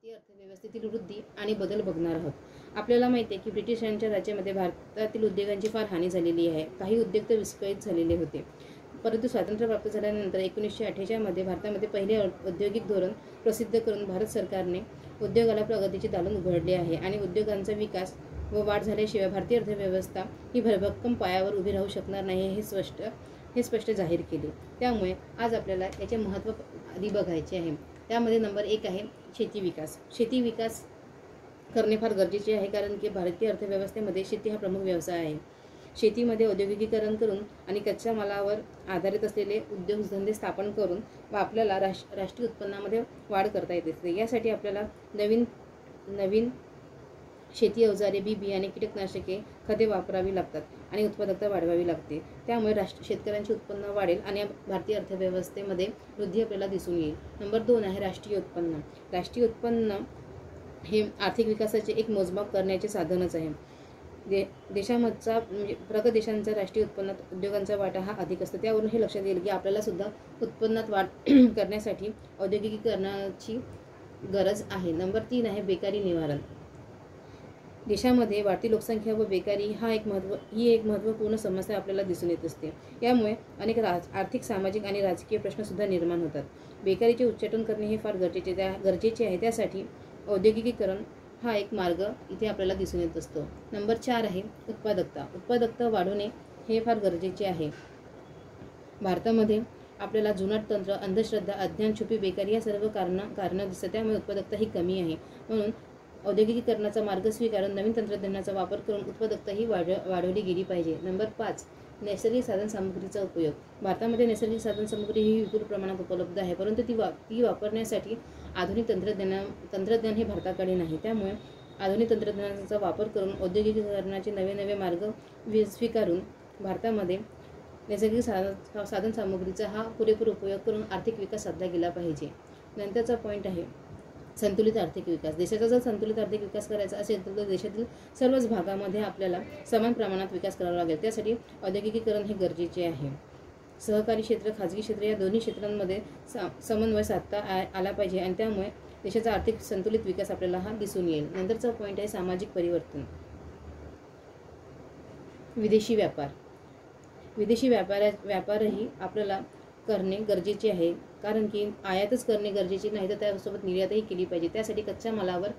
भारतीय अर्थव्यवस्थेतील वृद्धी आणि बदल बघणार आहोत। आपल्याला माहिती आहे की ब्रिटिशांच्या राज्यामध्ये भारतातील उद्योगांची फार हानी झालेली आहे। काही उद्योग तर विस्कळीत झालेले होते, परंतु स्वातंत्र्य प्राप्त झाल्यानंतर 1948 मध्ये भारतामध्ये पहिले औद्योगिक धोरण प्रसिद्ध करून भारत सरकारने उद्योगाला प्रगतीचे दालन उघडले आहे आणि उद्योगांचा विकास व वाढ झाल्याशिवाय भारतीय अर्थव्यवस्था ही भरभक्कम पायावर उभी राहू शकणार नाही हे स्पष्ट जाहीर केले। त्यामुळे आज आपल्याला याचे महत्त्व आधी बघायचे आहे। त्यामध्ये नंबर 1 आहे शेती विकास। शेती विकास करणे फार गरजेचे आहे, कारण की भारतीय अर्थव्यवस्थेमध्ये शेती हा प्रमुख व्यवसाय आहे। शेतीमध्ये औद्योगिकीकरण करून आणि कच्च्या मालावर आधारित असलेले उद्योगधंदे स्थापन करून व आपल्याला राष्ट्रीय उत्पन्नामध्ये वाढ करता येते। यासाठी आपल्याला नवीन शेती अवजारे, बी बियाणे, कीटकनाशके, खते वापरावी लागतात आणि उत्पादकता वाढवावी लागते। त्यामुळे शेतकऱ्यांचे उत्पन्न वाढेल आणि भारतीय अर्थव्यवस्थेमध्ये वृद्धी आपल्याला दिसून येईल। नंबर 2 आहे राष्ट्रीय उत्पन्न। राष्ट्रीय उत्पन्न हे आर्थिक विकासाचे एक मोजमाप करण्याचे साधनच आहे। देशामधचा म्हणजे प्रगत देशांचा राष्ट्रीय उत्पन्नात उद्योगांचा वाटा हा अधिक असतो। त्यावरून हे लक्षात येईल की आपल्याला सुद्धा उत्पन्नात वाढ करण्यासाठी औद्योगिकीकरणाची गरज आहे। नंबर 3 आहे बेकारी निवारण। देशामध्ये वाढती लोकसंख्या व बेकारी ही एक महत्त्वपूर्ण समस्या आपल्याला दिसून येत असते। यामुळे अनेक आर्थिक, सामाजिक आणि राजकीय प्रश्न सुद्धा निर्माण होतात। बेकारीचे उच्चाटन करणे हे फार गरजेचे आहे। त्यासाठी औद्योगिकीकरण हा एक मार्ग इथे आपल्याला दिसून येत असतो। नंबर 4 आहे उत्पादकता। उत्पादकता वाढवणे हे फार गरजेचे आहे। भारतामध्ये आपल्याला जुनाट तंत्र, अंधश्रद्धा, अज्ञान, छुपी बेकारी या सर्व कारण दिसतात। त्यामुळे उत्पादकता ही कमी आहे। म्हणून औद्योगिकीकरणाचा मार्ग स्वीकारून नवीन तंत्रज्ञानाचा वापर करून उत्पादकता ही वाढवली गेली पाहिजे। नंबर 5 नैसर्गिक साधनसामुग्रीचा उपयोग। भारतामध्ये नैसर्गिक साधनसामुग्री ही विपुल प्रमाणात उपलब्ध आहे, परंतु ती वापरण्यासाठी आधुनिक तंत्रज्ञान हे भारताकडे नाही। त्यामुळे आधुनिक तंत्रज्ञानाचा वापर करून औद्योगिकीकरणाचे नवे मार्ग स्वीकारून भारतामध्ये नैसर्गिक साधनसामुग्रीचा हा पुरेपूर उपयोग करून आर्थिक विकास साधला गेला पाहिजे। नंतरचा पॉईंट आहे संतुलित आर्थिक विकास। देशाचा जर संतुलित आर्थिक विकास करायचा असेल तर देशातील सर्वच भागामध्ये आपल्याला समान प्रमाणात विकास करावा लागेल। त्यासाठी औद्योगिकीकरण हे गरजेचे आहे। सहकारी क्षेत्र, खाजगी क्षेत्र या दोन्ही क्षेत्रांमध्ये समन्वय साधता आला पाहिजे आणि त्यामुळे देशाचा आर्थिक संतुलित विकास आपल्याला हा दिसून येईल। नंतरचा पॉईंट आहे सामाजिक परिवर्तन। विदेशी व्यापार। विदेशी व्यापारही आपल्याला करणे गरजेचे आहे, कारण की आयातच करणे गरजेचे नाही तर त्यासोबत निर्यातही केली पाहिजे। त्यासाठी कच्च्या मालावर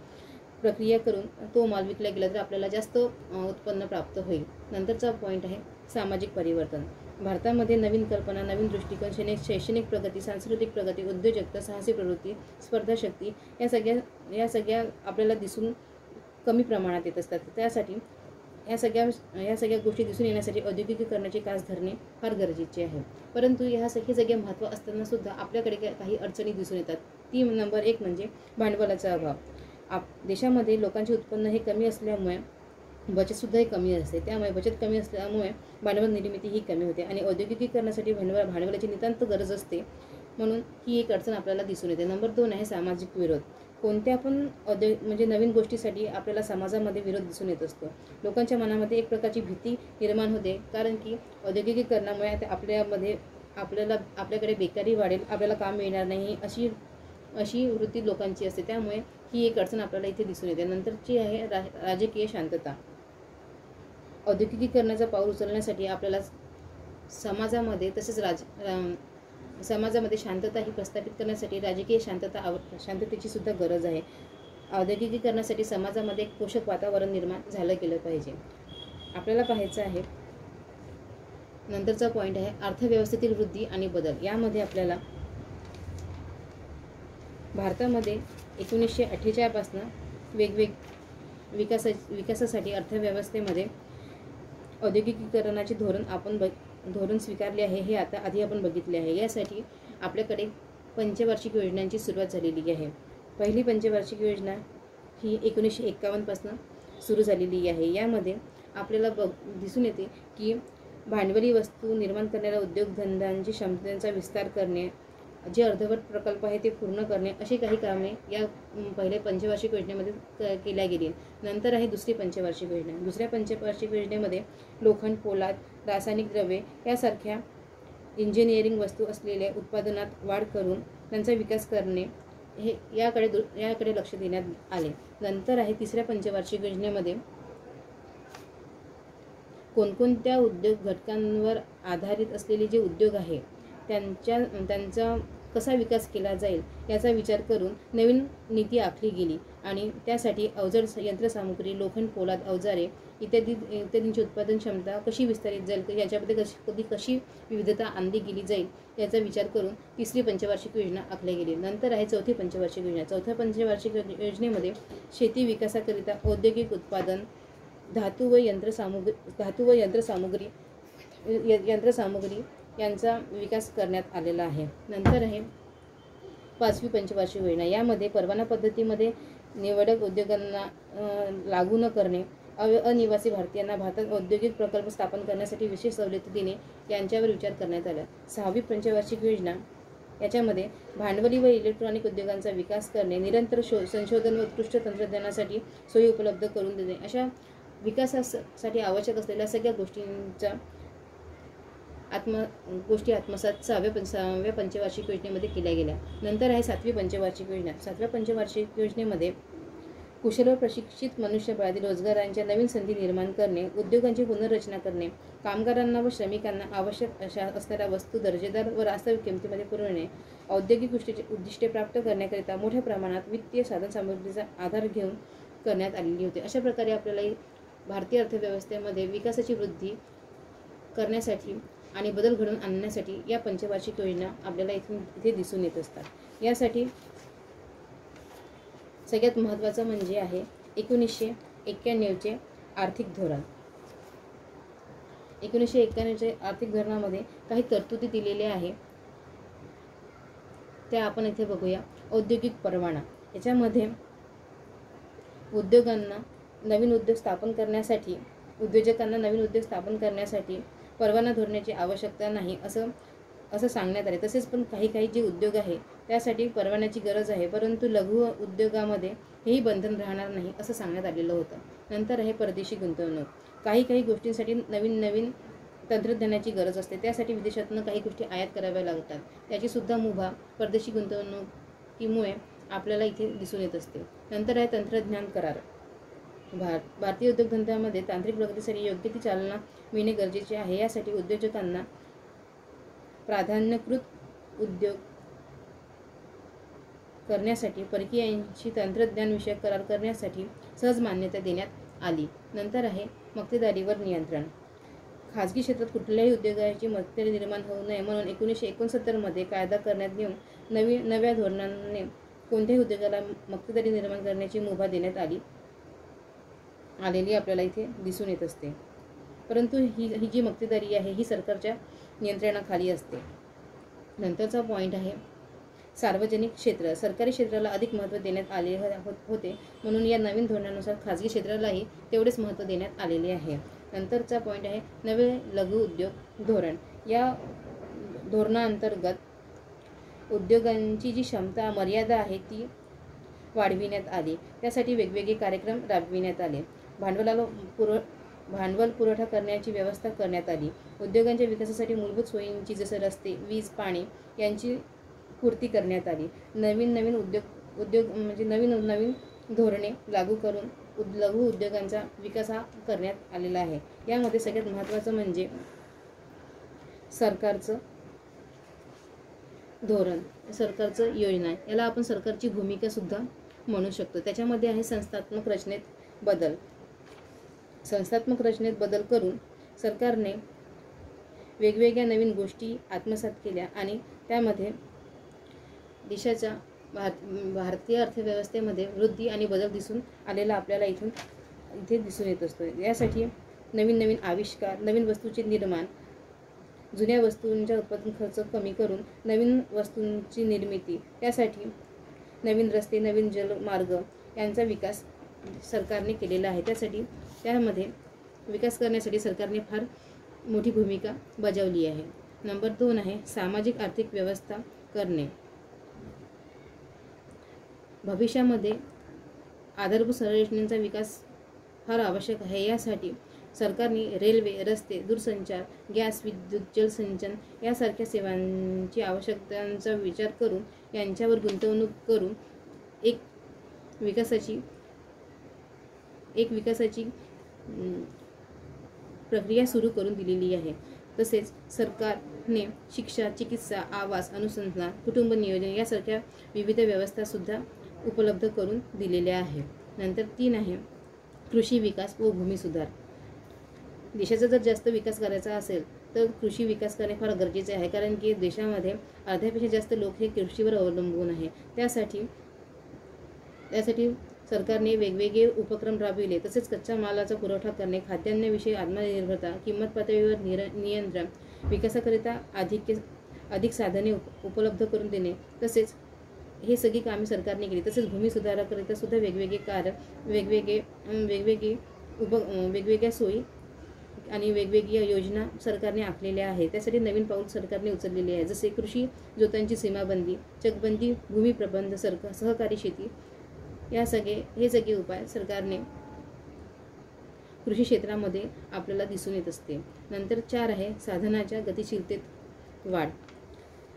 प्रक्रिया करून तो माल विकला गेला तर आपल्याला जास्त उत्पन्न प्राप्त होईल। नंतरचा पॉईंट आहे सामाजिक परिवर्तन। भारतामध्ये नवीन कल्पना, नवीन दृष्टिकोन, शैक्षणिक प्रगती, सांस्कृतिक प्रगती, उद्योजकता, साहसी प्रवृत्ती, स्पर्धाशक्ती या सगळ्या आपल्याला दिसून कमी प्रमाणात येत असतात। त्यासाठी या सगळ्या गोष्टी दिसून येण्यासाठी औद्योगिकीकरणाचे कास धरणे फार गरजेचे आहे। परंतु हे सगळे महत्त्व असताना सुद्धा आपल्याकडे काही अडचणी दिसून येतात। ती नंबर 1 म्हणजे भांडवलाचा अभाव। देशामध्ये लोकांचे उत्पन्न हे कमी असल्यामुळे बचतसुद्धा ही कमी असते। त्यामुळे बचत कमी असल्यामुळे भांडवल निर्मिती ही कमी होते आणि औद्योगिकीकरणासाठी भांडवलाची नितांत गरज असते, म्हणून ही एक अडचण आपल्याला दिसून येते। नंबर 2 आहे सामाजिक विरोध। कोणत्या पण म्हणजे नवीन गोष्टीसाठी आपल्याला समाजामध्ये विरोध दिसून येत असतो। लोकांच्या मनामध्ये एक प्रकारची भीती निर्माण होते, कारण की औद्योगिकीकरणामुळे आपल्याकडे बेकारी वाढेल, आपल्याला काम मिळणार नाही अशी वृत्ती लोकांची असते। त्यामुळे ही एक अडचण आपल्याला इथे दिसून येते। नंतरची आहे राजकीय शांतता। औद्योगिकीकरणाचा पाऊल उचलण्यासाठी आपल्याला समाजामध्ये तसेच समाजामध्ये शांतता ही प्रस्थापित करण्यासाठी राजकीय शांततेची सुद्धा गरज आहे। औद्योगिकीकरणासाठी समाजामध्ये एक पोषक वातावरण निर्माण झालं गेलं पाहिजे। आपल्याला पाहायचं आहे नंतरचा पॉईंट आहे अर्थव्यवस्थेतील वृद्धी आणि बदल। यामध्ये आपल्याला भारतामध्ये 1948 पासून विकासासाठी अर्थव्यवस्थेमध्ये औद्योगिकीकरणाचे धोरण स्वीकारले आहे, हे आधी आपण बघितले आहे। यासाठी आपल्याकडे पंचवार्षिक योजनांची सुरुवात झालेली आहे। पहिली पंचवार्षिक योजना ही 1951 पासून सुरू झालेली आहे। यामध्ये आपल्याला दिसून येते की भांडवली वस्तू निर्माण करणाऱ्या उद्योगधंद्यांची क्षमतेचा विस्तार करणे, जे अर्धवट प्रकल्प आहे ते पूर्ण करणे, अशी काही कामे या पहिल्या पंचवार्षिक योजनेमध्ये केल्या गेली। नंतर आहे दुसरी पंचवार्षिक योजना। दुसऱ्या पंचवार्षिक योजनेमध्ये लोखंड, पोलाद, रासायनिक द्रव्ये यासारख्या इंजिनिअरिंग वस्तू असलेल्या उत्पादनात वाढ करून त्यांचा विकास करणे याकडे लक्ष देण्यात आले. नंतर आहे तिसऱ्या पंचवार्षिक योजनेमध्ये कोणकोणत्या उद्योग घटकांवर आधारित असलेले जे उद्योग आहे त्यांचा कसा विकास केला जाईल याचा विचार करून नवीन नीती आखली गेली आणि त्यासाठी अवजड यंत्रसामुग्री, लोखंड, पोलाद, अवजारे इत्यादींची उत्पादन क्षमता कशी विस्तारित जाईल याच्यामध्ये कशी विविधता आणली गेली जाईल याचा विचार करून तिसरी पंचवार्षिक योजना आखली गेली. नंतर आहे चौथी पंचवार्षिक योजना. चौथ्या पंचवार्षिक योजनेमध्ये शेती विकासाकरिता औद्योगिक उत्पादन, धातू व यंत्रसामुग्री यांचा विकास करण्यात आलेला आहे. नंतर आहे पाचवी पंचवार्षिक योजना. यामध्ये परवाना पद्धतीमध्ये निवडक उद्योगांना लागू न करणे, अनिवासी भारतीयांना भारतात औद्योगिक प्रकल्प स्थापन करण्यासाठी विशेष सवलती देणे यांच्यावर विचार करण्यात आला. सहावी पंचवार्षिक योजना याच्यामध्ये भांडवली व इलेक्ट्रॉनिक उद्योगांचा विकास करणे, निरंतर संशोधन व उत्कृष्ट तंत्रज्ञानासाठी सोयी उपलब्ध करून देणे अशा विकासासाठी आवश्यक असलेल्या सगळ्या गोष्टी आत्मसात सहाव्या पंचवार्षिक योजनेमध्ये केल्या गेल्या. नंतर आहे सातवी पंचवार्षिक योजना. सातव्या पंचवार्षिक योजनेमध्ये कुशल व प्रशिक्षित मनुष्यबळातील रोजगारांच्या नवीन संधी निर्माण करणे, उद्योगांची पुनर्रचना करणे, कामगारांना व श्रमिकांना आवश्यक असणाऱ्या वस्तू दर्जेदार व वास्तविक किमतीमध्ये पुरवणे, औद्योगिक उद्दिष्टे प्राप्त करण्याकरिता मोठ्या प्रमाणात वित्तीय साधनसामुग्रीचा आधार घेऊन करण्यात आलेली होती. अशा प्रकारे आपल्याला भारतीय अर्थव्यवस्थेमध्ये विकासाची वृद्धी करण्यासाठी आणि बदल घडवून आणण्यासाठी या पंचवार्षिक योजना आपल्याला इथे दिसून येत असतात. यासाठी सगळ्यात महत्त्वाचं म्हणजे आहे 1991चे आर्थिक धोरण. 1991च्या आर्थिक धोरणामध्ये काही तरतुदी दिलेल्या आहे त्या आपण इथे बघूया. औद्योगिक परवाना. याच्यामध्ये उद्योजकांना नवीन उद्योग स्थापन करण्यासाठी परवाना धोरणाची आवश्यकता नाही असं सांगण्यात आले. तसेच पण काही जे उद्योग आहे त्यासाठी परवान्याची गरज आहे, परंतु लघु उद्योगामध्ये हेही बंधन राहणार नाही असं सांगण्यात आलेलं होतं. नंतर आहे परदेशी गुंतवणूक. काही गोष्टींसाठी नवीन तंत्रज्ञानाची गरज असते, त्यासाठी विदेशातून काही गोष्टी आयात कराव्या लागतात. त्याची सुद्धा मुभा परदेशी गुंतवणुकीमुळे आपल्याला इथे दिसून येत असते. नंतर आहे तंत्रज्ञान करार. भारतीय उद्योगधंद्यामध्ये तांत्रिक प्रगतीसाठी योग्य ती चालना मिळणे गरजेचे आहे. यासाठी उद्योजकांना प्राधान्यकृत उद्योग करण्यासाठी परकीयांशी तंत्रज्ञानविषयक करार करण्यासाठी सहज मान्यता देण्यात आली. नंतर आहे मक्तेदारीवर नियंत्रण. खाजगी क्षेत्रात कुठल्याही उद्योगाची मक्तेदारी निर्माण होऊ नये म्हणून 1969 कायदा करण्यात येऊन नव्या धोरणाने कोणत्याही उद्योगाला मक्तेदारी निर्माण करण्याची मुभा देण्यात आलेली आपल्याला इथे दिसून येत असते. परंतु ही जी मक्तेदारी आहे ही सरकारच्या नियंत्रणाखाली असते. नंतरचा पॉईंट आहे सार्वजनिक क्षेत्र. सरकारी क्षेत्राला अधिक महत्त्व देण्यात आले होते म्हणून या नवीन धोरणानुसार खाजगी क्षेत्रालाही तेवढेच महत्त्व देण्यात आलेले आहे. नंतरचा पॉईंट आहे नवे लघु उद्योग धोरण. या धोरणाअंतर्गत उद्योगांची जी क्षमता मर्यादा आहे ती वाढविण्यात आली. त्यासाठी वेगवेगळे कार्यक्रम राबविण्यात आले. भांडवल पुरवठा करण्याची व्यवस्था करण्यात आली. उद्योगांच्या विकासासाठी मूलभूत सोयींची जसे रस्ते, वीज, पाणी यांची पूर्ती करण्यात आली. नवीन उद्योग म्हणजे नवीन धोरणे लागू करून लघु उद्योगांचा विकास हा करण्यात आलेला आहे. यामध्ये सगळ्यात महत्त्वाचं म्हणजे सरकारचं धोरण, सरकारचं योजना, याला आपण सरकारची भूमिका सुद्धा म्हणू शकतो. त्याच्यामध्ये आहे संस्थात्मक रचनेत बदल. संस्थात्मक रचनेत बदल करून सरकारने वेगवेगळ्या नवीन गोष्टी आत्मसात केल्या आणि त्यामध्ये देशाच्या भारतीय अर्थव्यवस्थेमध्ये वृद्धी आणि बदल दिसून आलेला आपल्याला इथे दिसून येत असतो. यासाठी नवीन आविष्कार, नवीन वस्तूचे निर्माण, जुन्या वस्तूंचा उत्पादन खर्च कमी करून नवीन वस्तूंची निर्मिती, त्यासाठी नवीन रस्ते, नवीन जलमार्ग यांचा विकास सरकारने केलेला आहे. त्यामध्ये विकास करण्यासाठी सरकारने फार मोठी भूमिका बजावली आहे. नंबर 2 आहे सामाजिक आर्थिक व्यवस्था करणे. भविष्यामध्ये आधारभूत संरचनेचा विकास फार आवश्यक आहे. यासाठी सरकारने रेल्वे, रस्ते, दूरसंचार, गॅस, विद्युत, जलसिंचन यासारख्या सेवांची आवश्यकतांचा विचार करून यांच्यावर गुंतवणूक करून एक विकासाची प्रक्रिया सुरू करून दिलेली आहे। तसेच सरकारने शिक्षा, चिकित्सा, आवास, अनुसंधान, कुटुंब नियोजन यासारख्या विविध व्यवस्था सुद्धा उपलब्ध करून दिलेल्या आहे। नंतर 3 आहे कृषी विकास व भूमी सुधार। देशाचा जर जास्त विकास करायचा असेल तर कृषी विकास करणे फार गरजेचे आहे, कारण की देशामध्ये अर्ध्यापेक्षा जास्त लोक हे कृषीवर अवलंबून आहे। त्यासाठी सरकारने वेगवेगळे उपक्रम राबविले। तसेच कच्च्या मालाचा पुरवठा करणे, खाद्यान्नविषयी आत्मनिर्भरता, किंमत पातळीवर नियंत्रण, विकासाकरिता अधिक साधने उपलब्ध करून देणे, तसेच हे सगळी कामे सरकारने केली। तसेच भूमी सुधाराकरिता सुद्धा वेगवेगळ्या सोयी आणि वेगवेगळ्या योजना सरकारने आखलेल्या आहेत। त्यासाठी नवीन पाऊल सरकारने उचललेले आहे, जसे कृषी जोतांची सीमाबंदी, चकबंदी, भूमी प्रबंध, सहकारी शेती हे सगळे उपाय सरकारने कृषी क्षेत्रामध्ये आपल्याला दिसून येत असते। नंतर 4 आहे साधनाच्या गतिशीलतेत वाढ।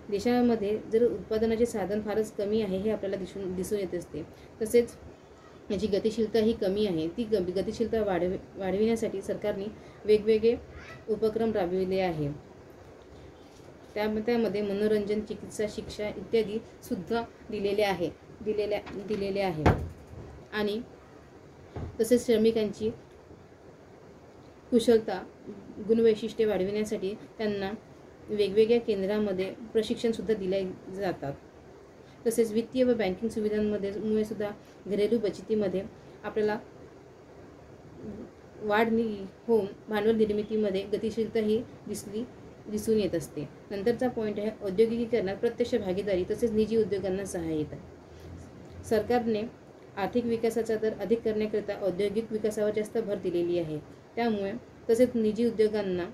देशामध्ये जर उत्पादनाचे साधन फारच कमी आहे हे आपल्याला दिसून येत असते। तसेच याची गतिशीलता ही कमी आहे। ती गतिशीलता वाढविण्यासाठी सरकारने वेगवेगळे उपक्रम राबविले आहे। त्यामध्ये मनोरंजन, चिकित्सा, शिक्षा इत्यादी सुद्धा दिलेले आहे आणि तसेच श्रमिकांची कुशलता, गुणवैशिष्ट्ये वाढविण्यासाठी त्यांना वेगवेगळ्या केंद्रामध्ये प्रशिक्षण सुद्धा दिले जातात। तसेच वित्तीय व बँकिंग सुविधांमुळे सुद्धा घरेलू बचतीमध्ये आपल्याला वाढ होऊन भांडवल निर्मितीमध्ये गतिशीलता ही दिसून येत असते। नंतरचा पॉईंट आहे औद्योगिकीकरणात प्रत्यक्ष भागीदारी तसेच निजी उद्योगांना सहाय्यता। सरकारने आर्थिक विकासाचा दर अधिक करण्याकरिता औद्योगिक विकासावर जास्त भर दिलेली आहे। त्यामुळे तसेच निजी उद्योगांना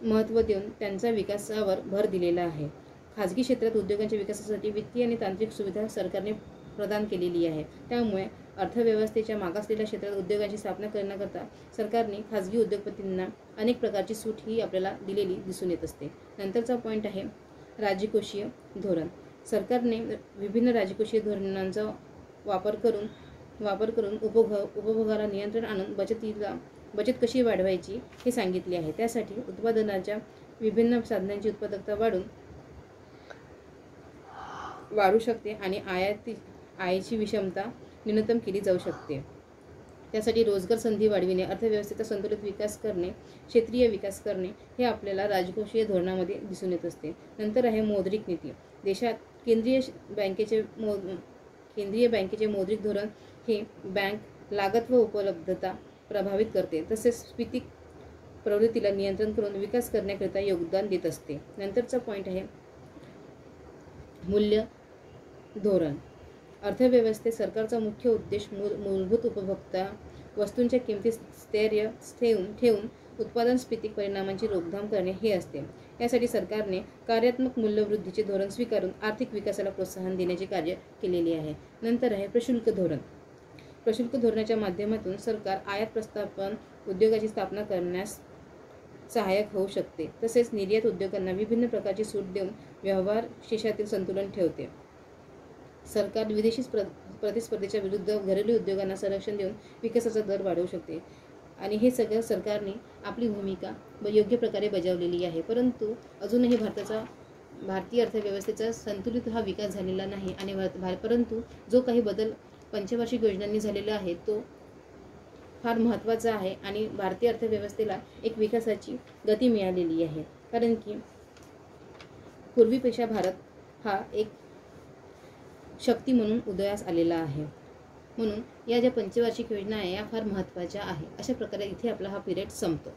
महत्त्व देऊन त्यांचा विकासावर भर दिलेला आहे। खाजगी क्षेत्रात उद्योगांच्या विकासासाठी वित्तीय आणि तांत्रिक सुविधा सरकारने प्रदान केलेली आहे। त्यामुळे अर्थव्यवस्थेच्या मागासलेल्या क्षेत्रात उद्योगांची स्थापना करण्याकरता सरकारने खाजगी उद्योगपतींना अनेक प्रकारची सूट ही आपल्याला दिलेली दिसून येत असते। नंतरचा पॉईंट आहे राजकोषीय धोरण। सरकारने विभिन्न राजकोषीय धोरणांचा वापर करून उपभोगाला नियंत्रण आणून बचत कशी वाढवायची हे सांगितले आहे। त्यासाठी उत्पादनाच्या विभिन्न साधनांची उत्पादकता वाढू शकते आणि आयाची विषमता न्यूनतम केली जाऊ शकते। त्यासाठी रोजगार संधी वाढविणे, अर्थव्यवस्थेचा संतुलित विकास करणे, क्षेत्रीय विकास करणे हे आपल्याला राजकोषीय धोरणामध्ये दिसून येत असते। नंतर आहे मौद्रिक नीती। देशात केंद्रीय बँकेचे मौद्रिक धोरण हे बँक लागत व उपलब्धता प्रभावित करते, तसेच स्फीती प्रवृत्तीला नियंत्रण करून विकास करण्याकरिता योगदान देत असते। नंतरचा पॉईंट आहे मूल्य धोरण। अर्थव्यवस्थेत सरकारचा मुख्य उद्देश मूलभूत उपभोक्ता वस्तूंच्या किमती स्थैर्य ठेवून उत्पादन स्फीती परिणामांची रोकथाम करणे हे असते। यासाठी सरकारने कार्यात्मक मूल्यवृद्धीचे धोरण स्वीकारून आर्थिक विकासाला प्रोत्साहन देण्याचे कार्य केलेले आहे। नंतर आहे प्रशुल्क धोरण। प्रशुल्क धोरणाच्या माध्यमातून सरकार आयात प्रस्थापन उद्योगाची स्थापना करण्यास सहाय्यक होऊ शकते। तसेच निर्यात उद्योगांना विभिन्न प्रकारची सूट देऊन व्यवहार शेषातील संतुलन ठेवते। सरकार विदेशी प्रतिस्पर्धेच्या विरुद्ध घरेलू उद्योगांना संरक्षण देऊन विकासाचा दर वाढवू शकते आणि हे सगळं सरकारने आपली भूमिका योग्य प्रकारे बजावलेली आहे। परंतु अजूनही भारतीय अर्थव्यवस्थेचा संतुलित हा विकास झालेला नाही आणि परंतु जो काही बदल पंचवार्षिक योजनांनी झालेला आहे तो फार महत्त्वाचा आहे आणि भारतीय अर्थव्यवस्थेला एक विकासाची गती मिळालेली आहे, कारण की पूर्वीपेक्षा भारत हा एक शक्ती म्हणून उदयास आलेला आहे। म्हणून या ज्या पंचवार्षिक योजना आहे या फार महत्त्वाच्या आहे। अशा प्रकारे इथे आपला हा पिरियड संपतो।